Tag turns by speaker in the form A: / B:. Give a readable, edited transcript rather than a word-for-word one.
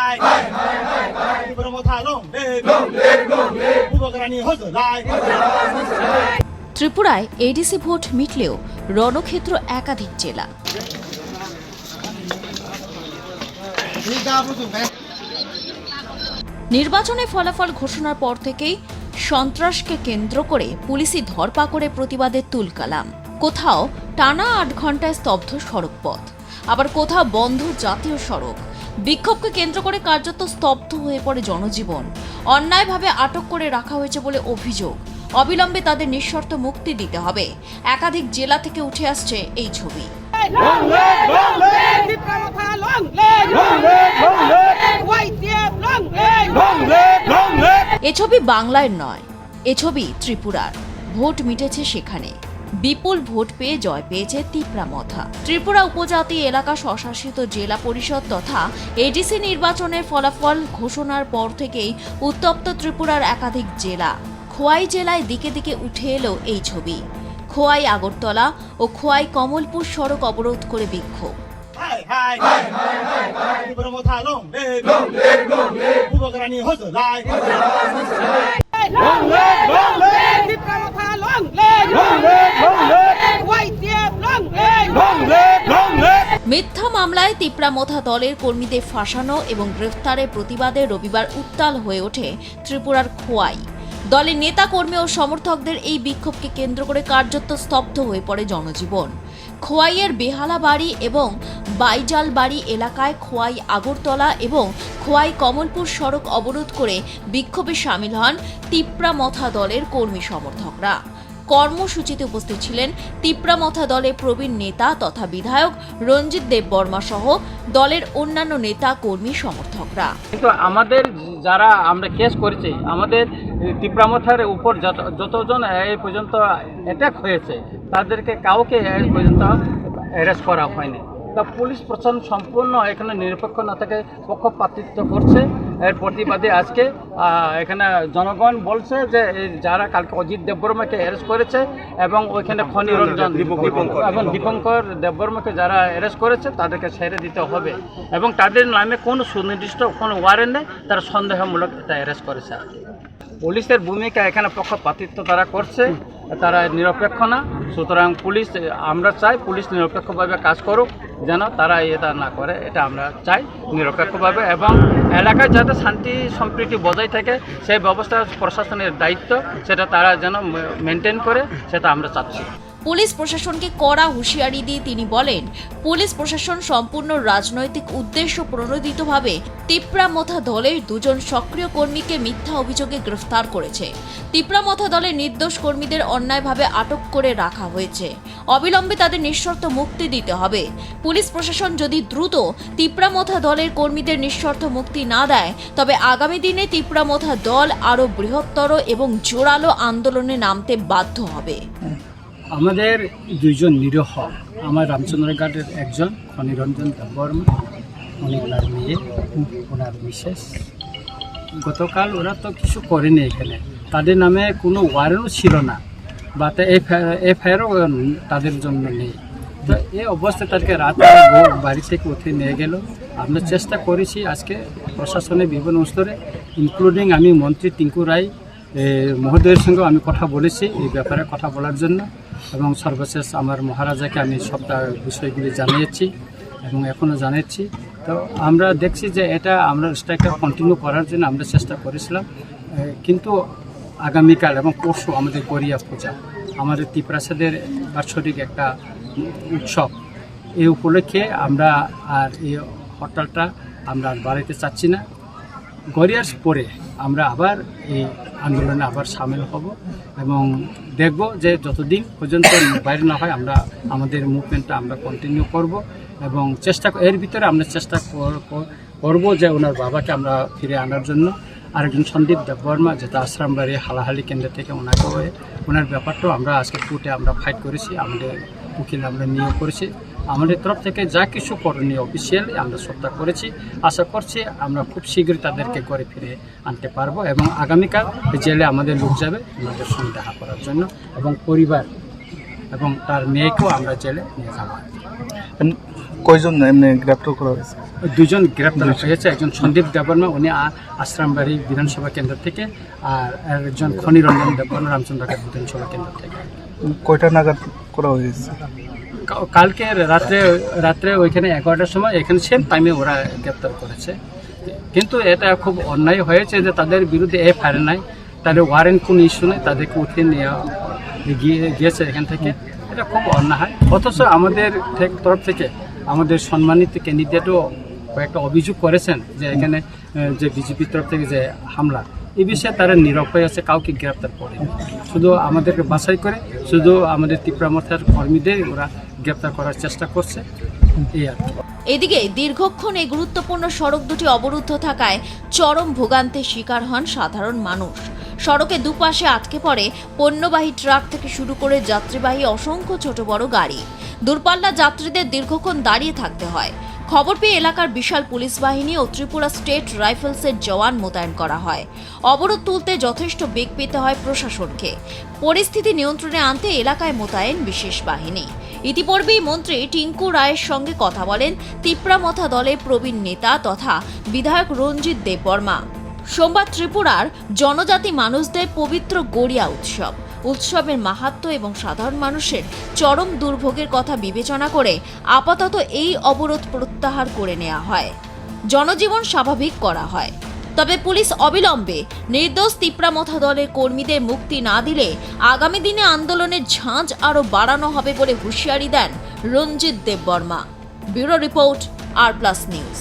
A: 来，不能他弄嘞，不不跟你喝着来。
B: ত্রিপুরায় ADC vote মিটলেও রণক্ষেত্র একাধিক জেলা। নির্বাচনে ফলাফল ঘোষণার পর থেকেই সন্ত্রাসকে কেন্দ্র করে পুলিশি ধরপাকড়ে প্রতিবাদের তুলকালাম। কোথাও টানা ৮ ঘন্টায় স্তব্ধ সড়কপথ, আবার কোথাও বন্ধ জাতীয় সড়ক। বিক্ষোভকে কেন্দ্র করে কার্যত স্তব্ধ হয়ে পড়ে জনজীবন। অন্যায়ভাবে আটক করে রাখা হয়েছে বলে অভিযোগ। অবিলম্বে তাদের নিঃশর্ত মুক্তি দিতে হবে। একাধিক জেলা থেকে উঠে আসছে এই ছবি। এ ছবি বাংলার নয়, এ ছবি ত্রিপুরার। ভোট মিটেছে সেখানে। বিপুল ভোট পেয়ে জয় পেয়েছে তিপ্রামথা। ত্রিপুরা উপজাতি এলাকা স্বশাসিত জেলা পরিষদ তথা এডিসি নির্বাচনের ফলাফল ঘোষণার পর থেকেই উত্তপ্ত ত্রিপুরার একাধিক জেলা। খোয়াই জেলায় দিকে দিকে উঠে এলো এই ছবি। খোয়াই আগরতলা ও খোয়াই কমলপুর সড়ক অবরোধ করে বিক্ষোভ। মিথ্যা মামলায় তিপ্রামথা দলের কর্মীদের ফাঁসানো এবং গ্রেফতারের প্রতিবাদে রবিবার উত্তাল হয়ে ওঠে ত্রিপুরার খোয়াই। দলের নেতা কর্মী ও সমর্থকদের এই বিক্ষোভকে কেন্দ্র করে কার্যত স্তব্ধ হয়ে পড়ে জনজীবন। খোয়াইয়ের বেহালাবাড়ি এবং বাইজালবাড়ি এলাকায় খোয়াই আগরতলা এবং খোয়াই কমলপুর সড়ক অবরোধ করে বিক্ষোভে সামিল হন তিপ্রামথা দলের কর্মী সমর্থকরা। কর্মসূচিতে উপস্থিত ছিলেন তিপ্রামথা দলের প্রবীণ নেতা তথা বিধায়ক রঞ্জিত দেববর্মা সহ দলের অন্যান্য নেতা কর্মী সমর্থকরা।
C: কিন্তু আমাদের যারা আমরা কেস করেছি, আমাদের তিপ্রামথার উপর যতজন এই পর্যন্ত অ্যাটাক হয়েছে তাদেরকে কাউকে এই পর্যন্ত অ্যারেস্ট করা হয়নি। তা পুলিশ প্রশাসন সম্পূর্ণ এখানে নিরপেক্ষ না থেকে পক্ষপাতিত্ব করছে। এর প্রতিবাদে আজকে এখানে জনগণ বলছে যে যারা কালকে অজিত দেববর্মাকে অ্যারেস্ট করেছে এবং ওইখানে খনিরঞ্জন এবং দীপঙ্কর দেববর্মাকে যারা অ্যারেস্ট করেছে তাদেরকে ছেড়ে দিতে হবে এবং তাদের নামে কোনো সুনির্দিষ্ট কোনো ওয়ারেন্ট নেই, তারা সন্দেহমূলক এটা অ্যারেস্ট করেছে। পুলিশের ভূমিকা এখানে পক্ষপাতিত্ব তারা করছে, তারা নিরপেক্ষ না। সুতরাং পুলিশ, আমরা চাই পুলিশ নিরপেক্ষভাবে কাজ করুক, যেন তারা এটা না করে, এটা আমরা চাই নিরপেক্ষভাবে। এবং এলাকায় যাতে শান্তি সম্প্রীতি বজায় থাকে সেই ব্যবস্থা প্রশাসনের দায়িত্ব, সেটা তারা যেন মেনটেন করে, সেটা আমরা চাচ্ছি।
B: পুলিশ প্রশাসনকে কড়া হুঁশিয়ারি দিয়ে তিনি বলেন, পুলিশ প্রশাসন সম্পূর্ণ রাজনৈতিক উদ্দেশ্য প্রণোদিতভাবে তিপ্রামথা দলের 2 জন সক্রিয় কর্মীকে মিথ্যা অভিযোগে গ্রেফতার করেছে। তিপ্রামথা দলের নির্দোষ কর্মীদের অন্যায়ভাবে আটক করে রাখা হয়েছে। অবিলম্বে তাদের নিঃশর্ত মুক্তি দিতে হবে। পুলিশ প্রশাসন যদি দ্রুত তিপ্রামথা দলের কর্মীদের নিঃশর্ত মুক্তি না দেয়, তবে আগামী দিনে তিপ্রামথা দল আরও বৃহত্তর এবং জোরালো আন্দোলনে নামতে বাধ্য হবে।
D: আমাদের 2 জন নিরীহ, আমার রামচন্দ্রঘাটের একজন খনিরঞ্জন দেববর্মা, উনি ওনার মেয়ে, ওনার মিসেস। গতকাল ওরা তো কিছু করেনি, এখানে তাদের নামে কোনো ওয়ারেন্টও ছিল না বা এফআইআরও তাদের জন্য নেই। তো এই অবস্থায় তাদেরকে রাতে বাড়ি থেকে উঠে নিয়ে গেল। আমরা চেষ্টা করেছি আজকে প্রশাসনের বিভিন্ন স্তরে, ইনক্লুডিং আমি মন্ত্রী টিঙ্কু রায় মহোদয়ের সঙ্গেও আমি কথা বলেছি এই ব্যাপারে কথা বলার জন্য, এবং সর্বশেষ আমার মহারাজাকে আমি সব বিষয়গুলি জানিয়েছি এবং এখনও জানাচ্ছি। তো আমরা দেখছি যে এটা আমরা স্ট্রাইকটা কন্টিনিউ করার জন্য আমরা চেষ্টা করেছিলাম, কিন্তু আগামীকাল এবং পরশু আমাদের গড়িয়া পূজা, আমাদের তিপ্রাসাদের বাৎসরিক একটা উৎসব। এই উপলক্ষে আমরা আর এই হরতালটা আমরা আর বাড়াইতে চাচ্ছি না। গড়িয়ার পরে আমরা আবার এই আন্দোলনে আবার সামিল হব এবং দেখব যে যতদিন পর্যন্ত বাইরে না হয় আমরা আমাদের মুভমেন্টটা আমরা কন্টিনিউ করব এবং এর ভিতরে আমরা চেষ্টা করব যে ওনার বাবাকে আমরা ফিরে আনার জন্য। আরেকজন সন্দীপ দেববর্মা, যেটা আশ্রামবাড়ি হালাহালি কেন্দ্র থেকে ওনাকে হয়ে ওনার ব্যাপারটাও আমরা আজকে কোর্টে আমরা ফাইট করেছি, আমাদের উকিল আমরা নিয়োগ করেছি। আমাদের তরফ থেকে যা কিছু করণীয় অফিসিয়ালি আমরা সবটা করেছি। আশা করছি আমরা খুব শীঘ্রই তাদেরকে ঘরে ফিরে আনতে পারবো এবং আগামীকাল জেলে আমাদের লোক যাবে ওনাদের সঙ্গে দেখা করার জন্য এবং পরিবার এবং তার মেয়েকেও আমরা জেলে নিয়ে যাব।
E: কয়জন এমনি গ্রেপ্তার করা হয়েছে?
D: দুজন গ্রেপ্তার হয়েছে, একজন সন্দীপ দেববর্মা, উনি আশ্রামবাড়ি বিধানসভা কেন্দ্র থেকে, আর একজন খনিরঞ্জন দেববর্মা রামচন্দ্রঘাট বিধানসভা কেন্দ্র থেকে।
E: কয়টা নাগাদ করা হয়েছে?
D: কালকে রাত্রে ওইখানে 11টার সময় এখানে সেম টাইমে ওরা গ্রেপ্তার করেছে। কিন্তু এটা খুব অন্যায় হয়েছে যে তাদের বিরুদ্ধে এফআইআর নাই, তাদের ওয়ারেন্ট কোনো ইস্যু নেই, তাদেরকে উঠিয়ে গিয়েছে এখান থেকে। এটা খুব অন্যায়। অথচ আমাদের তরফ থেকে আমাদের সম্মানিত ক্যান্ডিডেটও কয়েকটা অভিযোগ করেছেন যে এখানে যে বিজেপির তরফ থেকে যে হামলা, এই বিষয়ে তারা নীরব হয়ে আছে, কাউকে গ্রেপ্তার করেনি। শুধু আমাদেরকে বাছাই করে শুধু আমাদের তীব্রামথার কর্মীদের ওরা গ্রেপ্তার করার চেষ্টা করছে, এই আর কি।
B: এদিকে দীর্ঘক্ষণ এই গুরুত্বপূর্ণ সড়ক দুটি অবরুদ্ধ থাকায় চরম ভোগান্তির শিকার হন সাধারণ মানুষ। সড়কে দুপাশে আটকে পড়ে পণ্যবাহী ট্রাক থেকে শুরু করে যাত্রীবাহী অসংখ্য ছোট বড় গাড়ি। দূরপাল্লা যাত্রীদের দীর্ঘক্ষণ দাঁড়িয়ে থাকতে হয়। খবর পেয়ে এলাকার বিশাল পুলিশ বাহিনী ও ত্রিপুরা স্টেট রাইফেলসের জওয়ান মোতায়েন করা হয়। অবরোধ তুলতে যথেষ্ট বেগ পেতে হয় প্রশাসনকে। পরিস্থিতি নিয়ন্ত্রণে আনতে এলাকায় মোতায়েন বিশেষ বাহিনী। ইতিপূর্বেই মন্ত্রী টিঙ্কু রায়ের সঙ্গে কথা বলেন তিপ্রামথা দলের প্রবীণ নেতা তথা বিধায়ক রঞ্জিত দেববর্মা। সোমবার ত্রিপুরার জনজাতি মানুষদের পবিত্র গড়িয়া উৎসবের মাহাত্ম্য এবং সাধারণ মানুষের চরম দুর্ভোগের কথা বিবেচনা করে আপাতত এই অবরোধ প্রত্যাহার করে নেওয়া হয়, জনজীবন স্বাভাবিক করা হয়। তবে পুলিশ অবিলম্বে নির্দোষ তিপ্রামথা দলের কর্মীদের মুক্তি না দিলে আগামী দিনে আন্দোলনের ঝাঁজ আরও বাড়ানো হবে বলে হুঁশিয়ারি দেন রঞ্জিত দেববর্মা। ব্যুরো রিপোর্ট, আর প্লাস নিউজ।